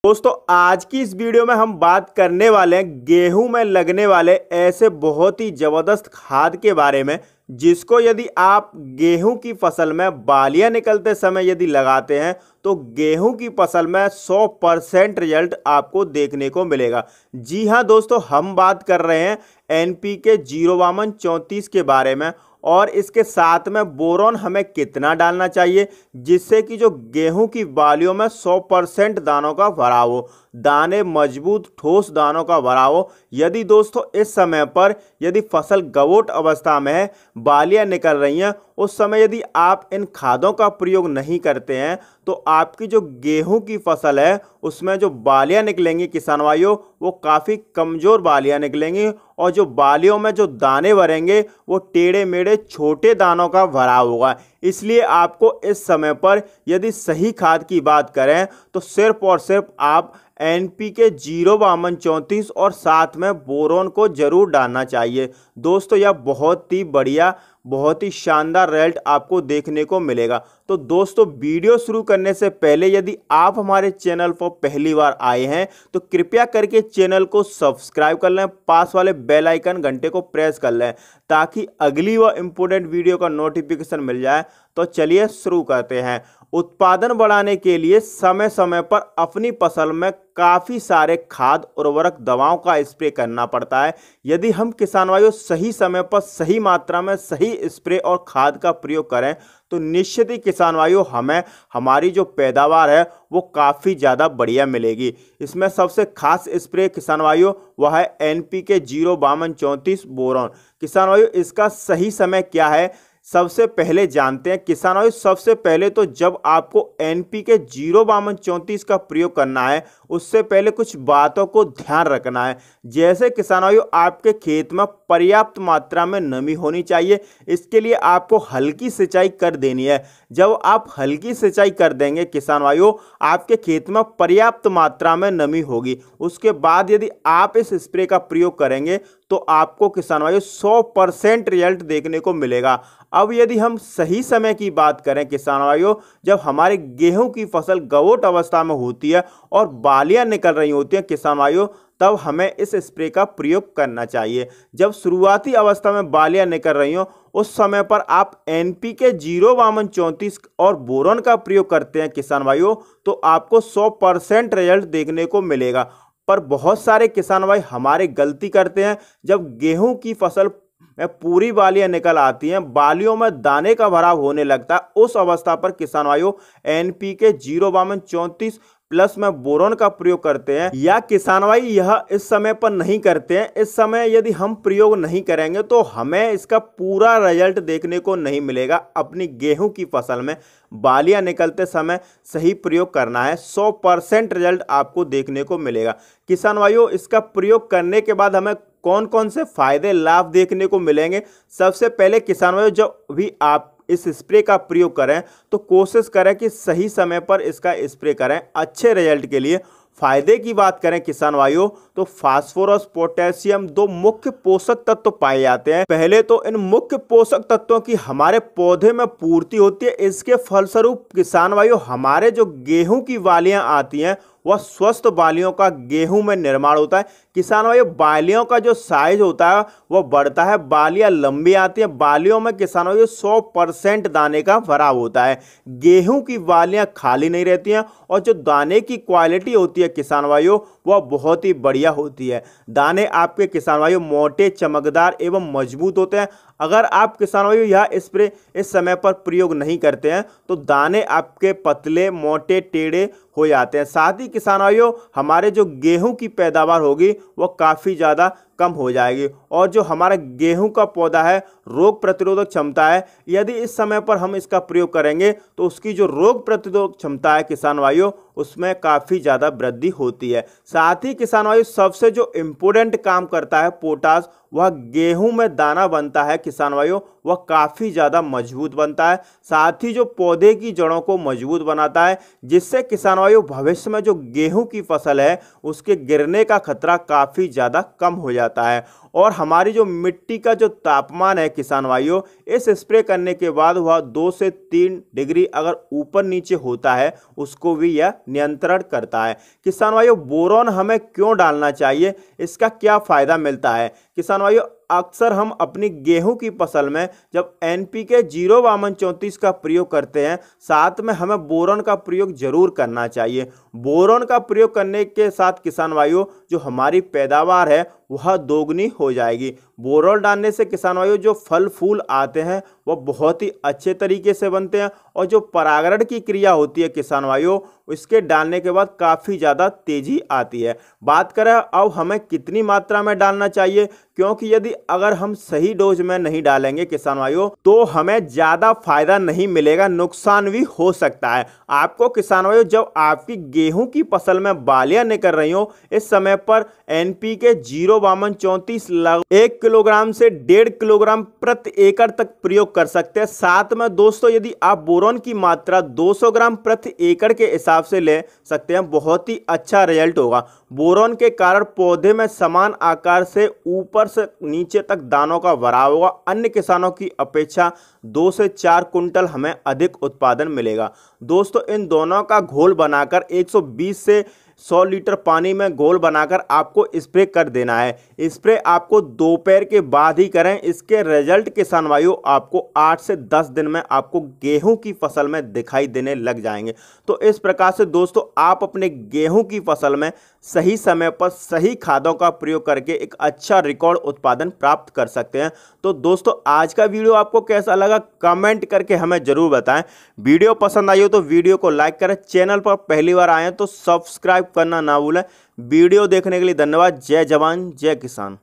दोस्तों आज की इस वीडियो में हम बात करने वाले हैं गेहूं में लगने वाले ऐसे बहुत ही जबरदस्त खाद के बारे में जिसको यदि आप गेहूं की फसल में बालियां निकलते समय यदि लगाते हैं तो गेहूं की फसल में 100% रिजल्ट आपको देखने को मिलेगा। जी हां दोस्तों, हम बात कर रहे हैं NPK 05234 के बारे में और इसके साथ में बोरॉन हमें कितना डालना चाहिए जिससे कि जो गेहूं की बालियों में 100% दानों का भराव हो, दाने मजबूत ठोस दानों का भराव हो। यदि दोस्तों इस समय पर यदि फसल गवोट अवस्था में है, बालियां निकल रही हैं, उस समय यदि आप इन खादों का प्रयोग नहीं करते हैं तो आपकी जो गेहूं की फसल है उसमें जो बालियां निकलेंगी किसान भाइयों वो काफ़ी कमज़ोर बालियां निकलेंगी और जो बालियों में जो दाने भरेंगे वो टेढ़े मेढ़े छोटे दानों का भराव होगा। इसलिए आपको इस समय पर यदि सही खाद की बात करें तो सिर्फ और सिर्फ आप NPK 05234 और साथ में बोरॉन को जरूर डालना चाहिए। दोस्तों यह बहुत ही बढ़िया, बहुत ही शानदार रिजल्ट आपको देखने को मिलेगा। तो दोस्तों वीडियो शुरू करने से पहले यदि आप हमारे चैनल पर पहली बार आए हैं तो कृपया करके चैनल को सब्सक्राइब कर लें, पास वाले बेल आइकन घंटे को प्रेस कर लें ताकि अगली व इम्पोर्टेंट वीडियो का नोटिफिकेशन मिल जाए। तो चलिए शुरू करते हैं। उत्पादन बढ़ाने के लिए समय समय पर अपनी फसल में काफ़ी सारे खाद उर्वरक दवाओं का स्प्रे करना पड़ता है। यदि हम किसान भाइयों सही समय पर सही मात्रा में सही स्प्रे और खाद का प्रयोग करें तो निश्चित ही किसान भाइयों हमें हमारी जो पैदावार है वो काफ़ी ज़्यादा बढ़िया मिलेगी। इसमें सबसे खास स्प्रे किसान भाइयों वह है NPK 05234 बोरॉन। किसान भाइयों इसका सही समय क्या है सबसे पहले जानते हैं। किसान भाइयों सबसे पहले तो जब आपको NPK 05234 का प्रयोग करना है उससे पहले कुछ बातों को ध्यान रखना है। जैसे किसान भाइयों आपके खेत में पर्याप्त मात्रा में नमी होनी चाहिए, इसके लिए आपको हल्की सिंचाई कर देनी है। जब आप हल्की सिंचाई कर देंगे किसान भाइयों आपके खेत में पर्याप्त मात्रा में नमी होगी। उसके बाद यदि आप इस स्प्रे का प्रयोग करेंगे तो आपको किसान भाइयों 100% रिजल्ट देखने को मिलेगा। अब यदि हम सही समय की बात करें किसान भाइयों, जब हमारे गेहूं की फसल गवोट अवस्था में होती है और बालियां निकल रही होती हैं किसान भाइयों, तब हमें इस स्प्रे का प्रयोग करना चाहिए। जब शुरुआती अवस्था में बालियां निकल रही हो उस समय पर आप NPK 05234 और बोरॉन का प्रयोग करते हैं किसान भाइयों तो आपको 100% रिजल्ट देखने को मिलेगा। पर बहुत सारे किसान भाई हमारे गलती करते हैं, जब गेहूं की फसल में पूरी बालियां निकल आती हैं, बालियों में दाने का भराव होने लगता है, उस अवस्था पर किसान भाइयों NPK 05234 प्लस में बोरॉन का प्रयोग करते हैं। या किसान भाई यह इस समय पर नहीं करते हैं। इस समय यदि हम प्रयोग नहीं करेंगे तो हमें इसका पूरा रिजल्ट देखने को नहीं मिलेगा। अपनी गेहूं की फसल में बालियां निकलते समय सही प्रयोग करना है, 100% रिजल्ट आपको देखने को मिलेगा। किसान भाइयों इसका प्रयोग करने के बाद हमें कौन कौन से फायदे लाभ देखने को मिलेंगे। सबसे पहले किसान भाइयों जब भी आप इस स्प्रे का प्रयोग करें तो कोशिश करें कि सही समय पर इसका स्प्रे करें अच्छे रिजल्ट के लिए। फायदे की बात करें किसान भाइयों तो फास्फोरस पोटेशियम दो मुख्य पोषक तत्व पाए जाते हैं। पहले तो इन मुख्य पोषक तत्वों की हमारे पौधे में पूर्ति होती है। इसके फलस्वरूप किसान भाइयों हमारे जो गेहूं की बालियां आती हैं वह स्वस्थ बालियों का गेहूं में निर्माण होता है। किसान भाइयों बालियों का जो साइज होता है वह बढ़ता है, बालियां लंबी आती हैं। बालियों में किसान भाइयों 100% दाने का भराव होता है। गेहूं की बालियां खाली नहीं रहती हैं और जो दाने की क्वालिटी होती है किसान भाइयों वह बहुत ही बढ़िया होती है। दाने आपके किसान भाइयों मोटे, चमकदार एवं मजबूत होते हैं। अगर आप किसान भाइयों यह स्प्रे इस समय पर प्रयोग नहीं करते हैं तो दाने आपके पतले, मोटे, टेढ़े हो जाते हैं। साथ ही किसान भाइयों हमारे जो गेहूं की पैदावार होगी वो काफ़ी ज़्यादा कम हो जाएगी और जो हमारा गेहूं का पौधा है रोग प्रतिरोधक क्षमता है, यदि इस समय पर हम इसका प्रयोग करेंगे तो उसकी जो रोग प्रतिरोधक क्षमता है किसान भाइयों उसमें काफ़ी ज़्यादा वृद्धि होती है। साथ ही किसान भाइयों सबसे जो इम्पोर्टेंट काम करता है पोटाश, वह गेहूं में दाना बनता है किसान भाइयों वह काफ़ी ज़्यादा मजबूत बनता है। साथ ही जो पौधे की जड़ों को मजबूत बनाता है जिससे किसान भाइयों भविष्य में जो गेहूं की फसल है उसके गिरने का खतरा काफ़ी ज़्यादा कम हो जाता है। जाता है। और हमारी जो मिट्टी का जो तापमान है किसान भाइयों, इस स्प्रे करने के बाद वह 2 से 3 डिग्री अगर ऊपर नीचे होता है उसको भी यह नियंत्रण करता है। किसान भाइयों, बोरॉन हमें क्यों डालना चाहिए, इसका क्या फायदा मिलता है? किसान भाइयों, अक्सर हम अपनी गेहूं की फसल में जब NPK 05234 का प्रयोग करते हैं, साथ में हमें बोरॉन का प्रयोग जरूर करना चाहिए। बोरॉन का प्रयोग करने के साथ किसान भाइयों जो हमारी पैदावार है वह दोगुनी हो जाएगी। बोरॉन डालने से किसान भाइयों जो फल फूल आते हैं वह बहुत ही अच्छे तरीके से बनते हैं और जो परागण की क्रिया होती है किसान भाइयों, इसके डालने के बाद काफ़ी ज़्यादा तेजी आती है। बात करें अब हमें कितनी मात्रा में डालना चाहिए, क्योंकि यदि अगर हम सही डोज में नहीं डालेंगे किसान भाइयों तो हमें ज़्यादा फायदा नहीं मिलेगा, नुकसान भी हो सकता है आपको। किसान भाइयों, जब आपकी गेहूं की फसल में बालियां निकल रही हो, इस समय पर NPK 05234 1 किलोग्राम से 1.5 किलोग्राम प्रति एकड़ तक प्रयोग कर सकते हैं। साथ में दोस्तों यदि आप बोरॉन की मात्रा 200 ग्राम प्रति एकड़ के हिसाब से ले सकते हैं, बहुत ही अच्छा रिजल्ट होगा। बोरॉन के कारण पौधे में समान आकार से ऊपर से नीचे तक दानों का भराव होगा। अन्य किसानों की अपेक्षा 2 से 4 कुंटल हमें अधिक उत्पादन मिलेगा। दोस्तों, इन दोनों का घोल बनाकर 120 से 100 लीटर पानी में घोल बनाकर आपको स्प्रे कर देना है। स्प्रे आपको दोपहर के बाद ही करें। इसके रिजल्ट किसान भाइयों आपको 8 से 10 दिन में आपको गेहूं की फसल में दिखाई देने लग जाएंगे। तो इस प्रकार से दोस्तों आप अपने गेहूं की फसल में सही समय पर सही खादों का प्रयोग करके एक अच्छा रिकॉर्ड उत्पादन प्राप्त कर सकते हैं। तो दोस्तों आज का वीडियो आपको कैसा लगा कमेंट करके हमें जरूर बताएं। वीडियो पसंद आई हो तो वीडियो को लाइक करें, चैनल पर पहली बार आए हैं तो सब्सक्राइब करना ना भूलें। वीडियो देखने के लिए धन्यवाद। जय जवान जय किसान।